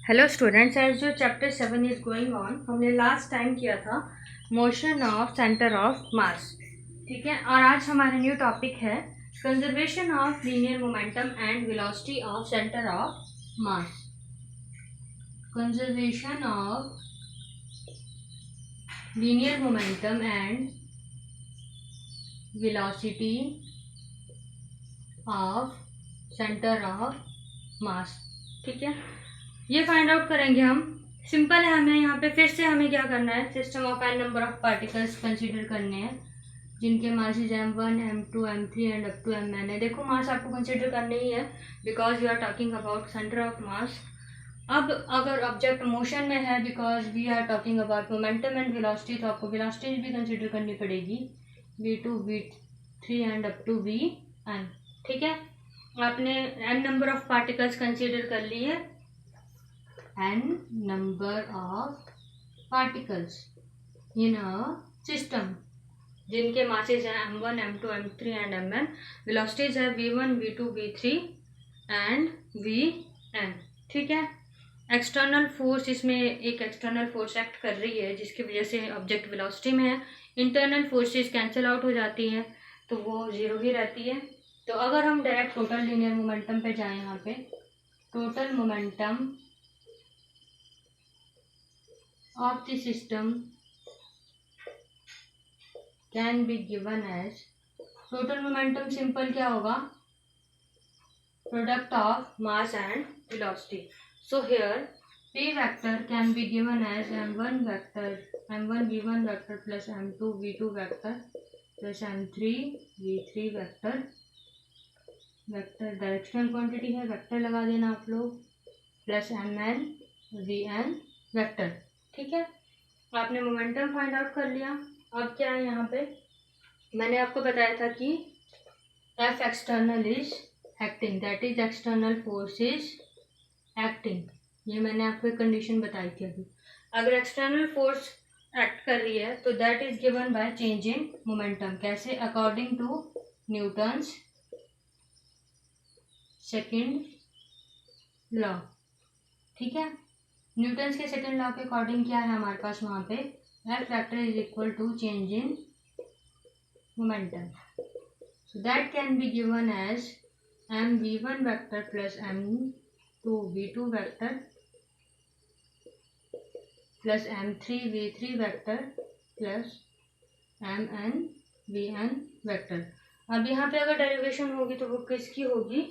Hello students, as जो chapter 7 is going on, हमने last time किया था मोशन ऑफ सेंटर ऑफ मास। ठीक है, और आज हमारा न्यू टॉपिक है conservation of linear momentum and velocity of centre of mass. Conservation of linear momentum and velocity of centre of मास। ठीक है, ये फाइंड आउट करेंगे हम। सिंपल है, हमें यहाँ पे फिर से हमें क्या करना है, system of an number of particles consider करने हैं जिनके masses m1, m2, m3 and up to mn है। देखो, मास आपको कंसीडर करने ही है because we are talking about centre of mass. अब अगर ऑब्जेक्ट मोशन में है, because we are talking about momentum and velocity, तो आपको वेलोसिटी भी कंसीडर करनी पड़ेगी, v2, v3 and up to vn। ठीक है, आपने n number of particles consider कर लिए, n number of particles in a system जिनके मासेज हैं m1, m2, m3 and mn। Velocities है v1, v2, v3 and vn। ठीक है, एक्सटर्नल फोर्स, इसमें एक एक्सटर्नल फोर्स एक्ट कर रही है जिसकी वजह से ऑब्जेक्ट वेलोसिटी में है। इंटरनल फोर्सेस कैंसिल आउट हो जाती हैं तो वो जीरो ही रहती है। तो अगर हम डायरेक्ट टोटल लीनियर मोमेंटम पे जाएं, यहाँ पे total momentum of the system can be given as, total momentum simple क्या होगा, product of mass and velocity. So here p vector can be given as m1 vector, m1 v1 vector plus m2 v2 vector plus m3 v3 vector। Vector directional quantity है, vector लगा देना आप लोग, plus mn vn vector. ठीक है, आपने momentum find out कर लिया। अब क्या है, यहाँ पे मैंने आपको बताया था कि F external is acting, that is external force is acting. ये मैंने आपको एक कंडीशन बताई थी अभी। अगर एक्सटर्नल फोर्स एक्ट कर रही है तो that is given by change in momentum. कैसे? According to Newton's second law. ठीक है, न्यूटन्स के सेकेंड लॉ के अकॉर्डिंग क्या है हमारे पास वहाँ पे, F vector is equal to change in momentum. So that can be given as M V one vector plus M two V two vector plus M three V three vector plus M N V N vector. अब यहाँ पे अगर derivation होगी तो वो किसकी होगी,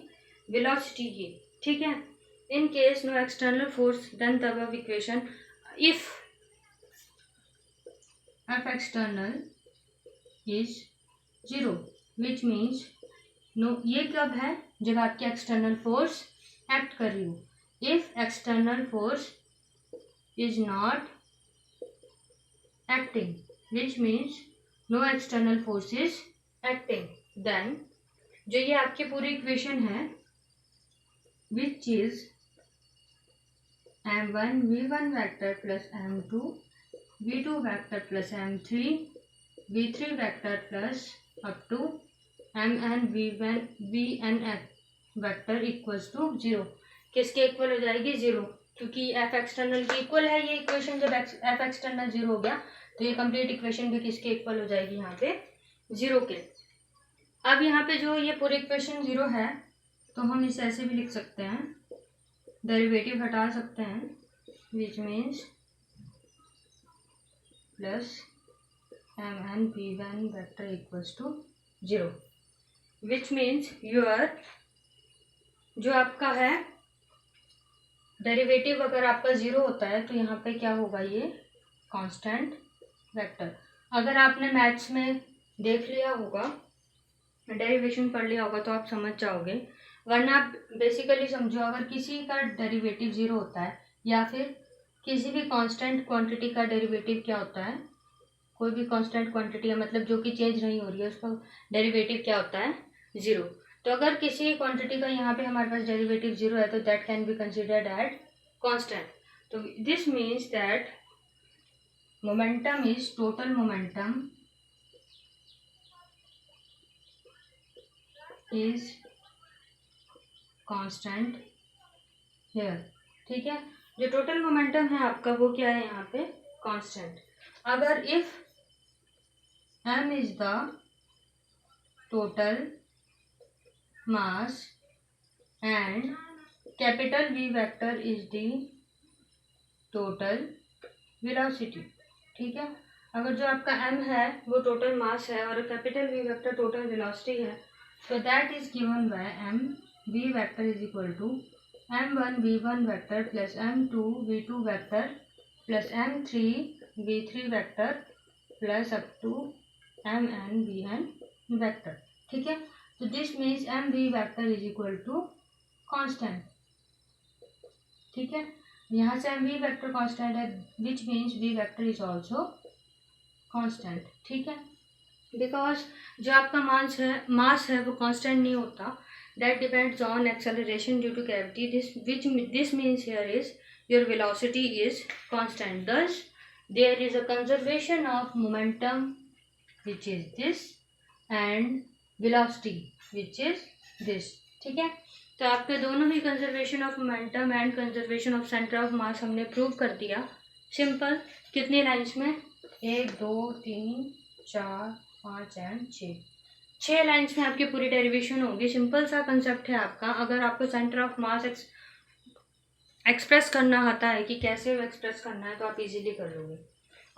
velocity की। ठीक है, in case no external force, then the above equation, if f external is 0, which means no, ये कब है, जब आपकी एक्सटर्नल फोर्स एक्ट कर रही हो। if external force is not acting, which means no external force is acting, then जो ये आपकी पूरी इक्वेशन है, which is m1 v1 vector plus m2 v2 vector plus m3 v3 vector plus up to mn vn vector equals to 0। किसके equal हो जाएगी, 0, क्योंकि f external की इक्वल है ये इक्वेशन। जब f एक्सटर्नल 0 हो गया तो ये कंप्लीट इक्वेशन भी किसके इक्वल हो जाएगी, यहाँ पे 0 के। अब यहाँ पे जो ये पूरी इक्वेशन 0 है तो हम इसे ऐसे भी लिख सकते हैं, डेरिवेटिव हटा सकते हैं, which means plus M N P one vector equals to 0, which means your जो आपका है डेरिवेटिव अगर आपका 0 होता है तो यहाँ पे क्या होगा, ये कांस्टेंट वेक्टर। अगर आपने मैथ्स में देख लिया होगा, डेरिवेशन पढ़ लिया होगा तो आप समझ जाओगे, वरना आप बेसिकली समझो, अगर किसी का डेरिवेटिव 0 होता है या फिर किसी भी कांस्टेंट क्वांटिटी का डेरिवेटिव क्या होता है, कोई भी कांस्टेंट क्वांटिटी है मतलब जो कि चेंज नहीं हो रही है, उसका डेरिवेटिव क्या होता है, 0। तो अगर किसी क्वांटिटी का यहाँ पे हमारे पास डेरिवेटिव 0 है तो that can be considered at constant. तो this means that momentum is total momentum is constant here. ठीक है, जो टोटल मोमेंटम है आपका वो क्या है यहाँ पे, कांस्टेंट। अगर if m is the total mass and capital V vector is the total velocity, ठीक है। अगर जो आपका m है वो टोटल मास है और capital V vector total velocity है, तो that is given by m v vector is equal to m1 v1 vector plus m2 v2 vector plus m3 v3 vector plus up to mn vn vector, ठीक है। तो this means m v vector is equal to constant, ठीक है। यहाँ से m v vector constant है, which means v vector is also constant, ठीक है। बिकॉज जो आपका मास है वो कांस्टेंट नहीं होता, that depends on acceleration due to gravity, this means here is your velocity is constant, thus there is a conservation of momentum which is this and velocity which is this, ठीक है। तो आपके दोनों ही conservation of momentum and conservation of centre of mass हमने prove कर दिया। Simple, कितनी लाइन्स में, 1 2 3 4 5 एंड 6 लाइन्स में आपकी पूरी डेरिवेशन होगी। सिंपल सा कंसेप्ट है आपका। अगर आपको सेंटर ऑफ मास एक्सप्रेस करना आता है कि कैसे एक्सप्रेस करना है, तो आप इजीली कर लोगे।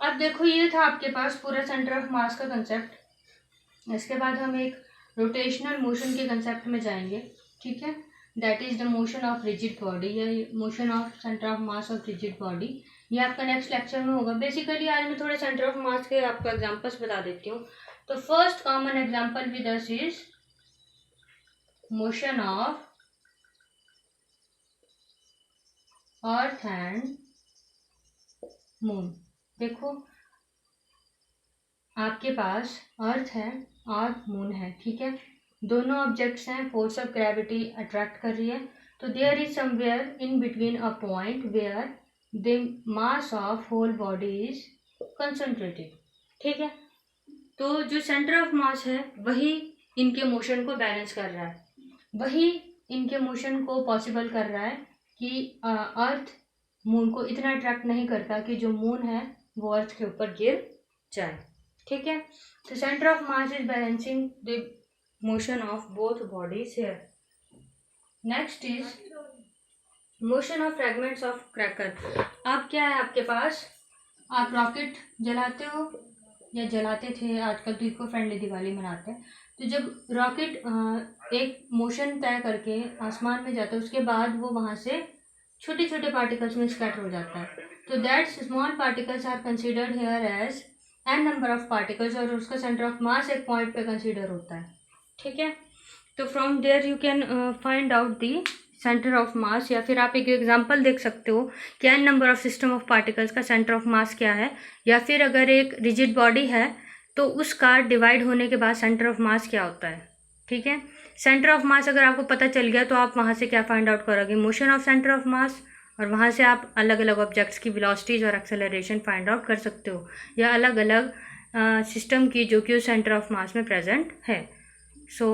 अब देखो, ये था आपके पास पूरा सेंटर ऑफ मास का कंसेप्ट। इसके बाद हम एक रोटेशनल मोशन के कंसेप्ट में जाएंगे, ठीक है। That is the motion of rigid body या motion of centre of mass of rigid body. ये आपका नेक्स्ट लेक्चर में होगा। बेसिकली आज मैं थोड़े सेंटर ऑफ मास के आपको एग्जांपल्स बता देती हूँ। तो first common example with us is motion of earth and moon. देखो, आपके पास अर्थ है और मून है, ठीक है। दोनों ऑब्जेक्ट्स हैं, फोर्स ऑफ ग्रेविटी अट्रैक्ट कर रही है। तो there is somewhere in between a point where the mass of whole body is concentrated, ठीक है। तो जो सेंटर ऑफ मास है वही इनके मोशन को बैलेंस कर रहा है, वही इनके मोशन को पॉसिबल कर रहा है कि अर्थ मून को इतना अट्रैक्ट नहीं करता कि जो मून है वो अर्थ के ऊपर गिर जाए, ठीक है। तो centre of mass is balancing the motion of both bodies here. Next is motion of fragments of cracker. अब क्या है आपके पास, आप रॉकेट जलाते हो या जलाते थे, आजकल तो इको फ्रेंडली दिवाली मनाते हैं। तो जब रॉकेट एक मोशन तय करके आसमान में जाता है, उसके बाद वो वहाँ से छोटे छोटे पार्टिकल्स में स्कैटर हो जाता है। तो that small particles are considered here as n number of particles, और उसका सेंटर ऑफ मास एक पॉइंट पे कंसिडर होता है, ठीक है। तो from there you can find out the centre of mass, या फिर आप एक एग्जांपल देख सकते हो कि n number of system of particles का सेंटर ऑफ मास क्या है, या फिर अगर एक रिजिड बॉडी है तो उसका डिवाइड होने के बाद सेंटर ऑफ मास क्या होता है, ठीक है। सेंटर ऑफ मास अगर आपको पता चल गया तो आप वहाँ से क्या फाइंड आउट करोगे, मोशन ऑफ सेंटर ऑफ मास, और वहाँ से आप अलग अलग ऑब्जेक्ट्स की वेलोसिटीज और एक्सेलरेशन फाइंड आउट कर सकते हो, या अलग अलग सिस्टम की जो कि उस सेंटर ऑफ मास में प्रेजेंट है। सो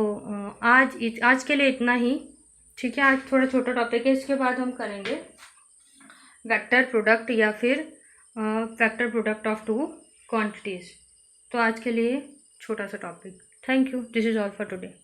आज के लिए इतना ही, ठीक है। आज थोड़ा छोटा टॉपिक है, इसके बाद हम करेंगे वेक्टर प्रोडक्ट या फिर vector product of two quantities. तो आज के लिए छोटा सा topic. Thank you, this is all for today.